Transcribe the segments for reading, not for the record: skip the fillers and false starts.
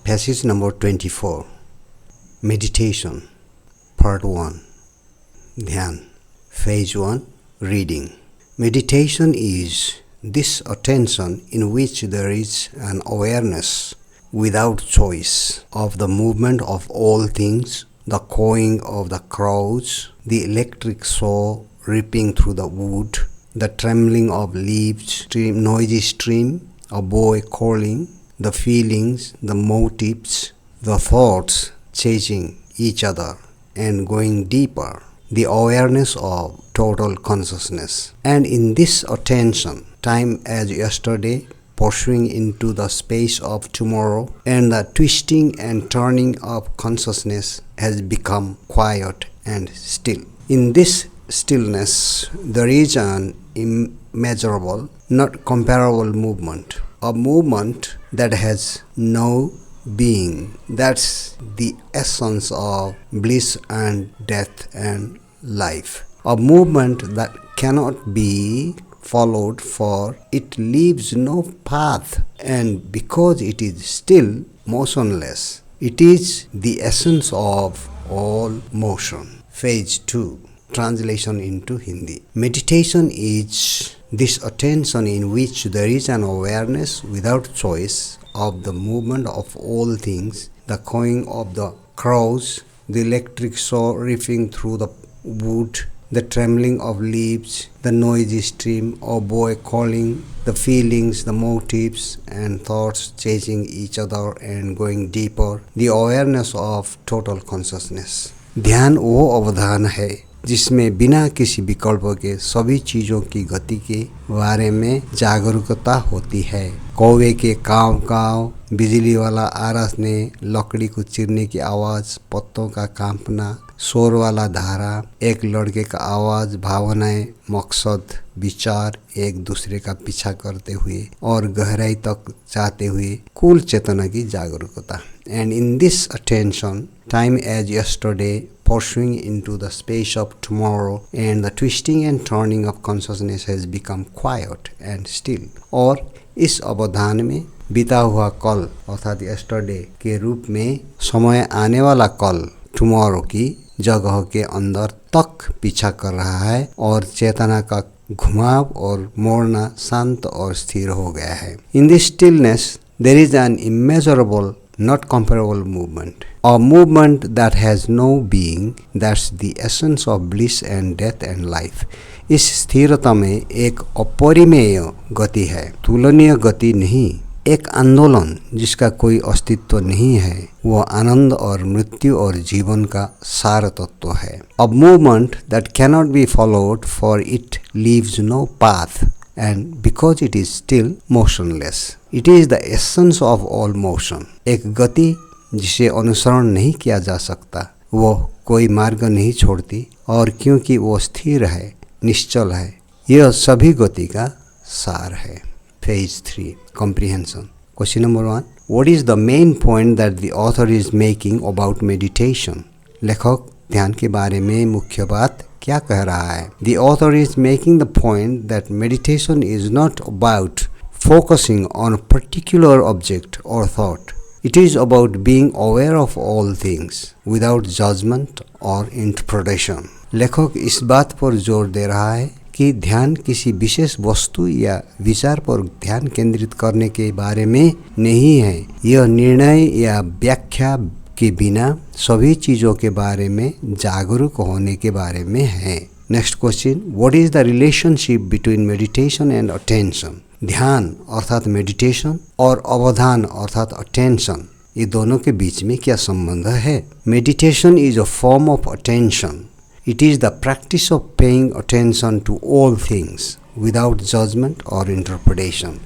Passage number 24. Meditation. Part 1. Dhyan. Phase 1. Reading. Meditation is this attention in which there is an awareness without choice of the movement of all things, the cawing of the crows, the electric saw ripping through the wood, the trembling of leaves, noisy stream, a boy calling, the feelings, the motives, the thoughts chasing each other and going deeper, the awareness of total consciousness. And in this attention, time as yesterday, pursuing into the space of tomorrow, and the twisting and turning of consciousness has become quiet and still. In this stillness, there is an immeasurable, not comparable movement, a movement that has no being. That's the essence of bliss and death and life. A movement that cannot be followed, for it leaves no path, and because it is still motionless, it is the essence of all motion. Phase 2. Translation into Hindi. Meditation is this attention in which there is an awareness without choice of the movement of all things, the cawing of the crows, the electric saw ripping through the wood, the trembling of leaves, the noisy stream, a boy calling, the feelings, the motives and thoughts chasing each other and going deeper, the awareness of total consciousness. ध्यान वो अवधान है जिसमें बिना किसी विकल्प के सभी चीजों की गति के बारे में जागरूकता होती है। कौवे के काव काव, बिजली वाला आरसने, लकड़ी को चीरने की आवाज, पत्तों का कांपना, शोर वाला धारा, एक लड़के का आवाज, भावनाएं, मकसद, विचार एक दूसरे का पीछा करते हुए और गहराई तक जाते हुए कुल चेतना की जागरूकता। And in this attention, time as yesterday, pursuing into the space of tomorrow, and the twisting and turning of consciousness has become quiet and still. और इस अवधान में बीता हुआ कल अर्थात yesterday के रूप में समय आने वाला कल tomorrow की जगह के अंदर तक पीछा कर रहा है और चेतना का घुमाव और मोड़ना शांत और स्थिर हो गया है। In this stillness, there is an immeasurable, not comparable movement, a movement that has no being. That's the essence of bliss and death and life. इस स्थिरता में एक अपरिमेय गति है, तुलनीय गति नहीं, एक आंदोलन जिसका कोई अस्तित्व नहीं है, वो आनंद और मृत्यु और जीवन का सार तत्व है। A movement that cannot be followed, for it leaves no path, and because it is still motionless, it is the essence of all motion. एक गति जिसे अनुसरण नहीं किया जा सकता, वो कोई मार्ग नहीं छोड़ती, और क्योंकि वो स्थिर है, निश्चल है, यह सभी गति का सार है। Phase 3. Comprehension. Question number 1. What is the main point that the author is making about meditation? लेखक ध्यान के बारे में मुख्य बात क्या कह रहा है? The author is making the point that meditation is not about focusing on a particular object or thought. It is about being aware of all things without judgment or interpretation. लेखक इस बात पर जोर दे रहा है कि ध्यान किसी विशेष वस्तु या विचार पर ध्यान केंद्रित करने के बारे में नहीं है, यह निर्णय या व्याख्या के बिना सभी चीजों के बारे में जागरूक होने के बारे में है। Next question, what is the relationship between meditation and attention? ध्यान अर्थात मेडिटेशन और अवधान अर्थात अटेंशन, ये दोनों के बीच में क्या संबंध है? Meditation is a form of attention. It is the practice of paying attention to all things without judgment or interpretation.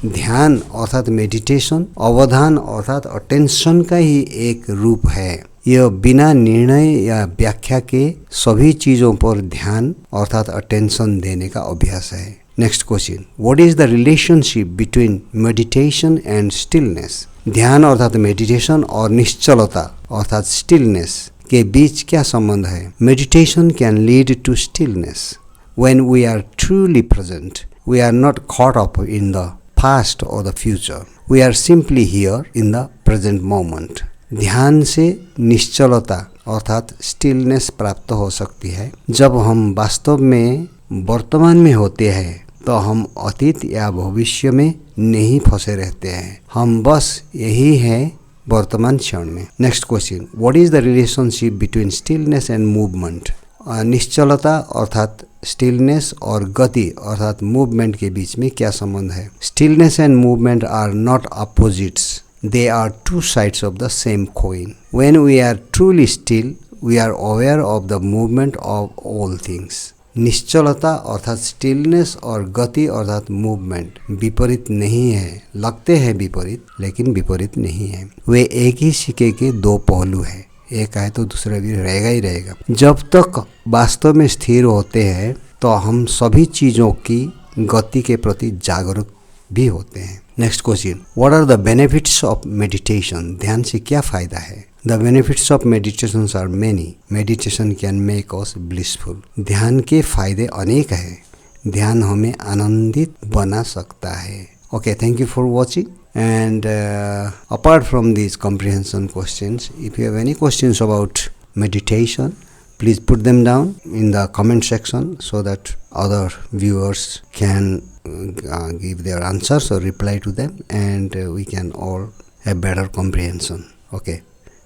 ध्यान अर्थात मेडिटेशन अवधान अर्थात अटेंशन का ही एक रूप है। यह बिना निर्णय या व्याख्या के सभी चीजों पर ध्यान अर्थात अटेंशन देने का अभ्यास है। Next question, what is the relationship between meditation and stillness? ध्यान अर्थात मेडिटेशन और निश्चलता अर्थात स्टिलनेस के बीच क्या संबंध है? Meditation can lead to stillness. When we are truly present, we are not caught up in the past or the future. We are simply here in the present moment. ध्यान से निश्चलता अर्थात stillness प्राप्त हो सकती है। जब हम वास्तव में वर्तमान में होते हैं तो हम अतीत या भविष्य में नहीं फंसे रहते हैं, हम बस यही है वर्तमान क्षण में। Next question, what is the relationship between stillness and movement? निश्चलता अर्थात स्टिलनेस और गति अर्थात मूवमेंट के बीच में क्या संबंध है? Stillness and movement are not opposites, they are two sides of the same coin. When we are truly still, we are aware of the movement of all things. निश्चलता अर्थात स्टिलनेस और गति अर्थात मूवमेंट विपरीत नहीं है, लगते हैं विपरीत लेकिन विपरीत नहीं है। वे एक ही सिक्के के दो पहलू है, एक है तो दूसरा भी रहेगा ही रहेगा। जब तक वास्तव में स्थिर होते हैं तो हम सभी चीज़ों की गति के प्रति जागरूक भी होते हैं। Next question, what are the benefits of meditation? ध्यान से क्या फ़ायदा है? The benefits of meditation are many. Meditation can make us blissful. ध्यान के फायदे अनेक हैं। ध्यान हमें आनंदित बना सकता है। Okay, thank you for watching. And apart from these comprehension questions, if you have any questions about meditation, please put them down in the comment section so that other viewers can give their answers or reply to them, and we can all have better comprehension. Okay,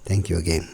thank you again.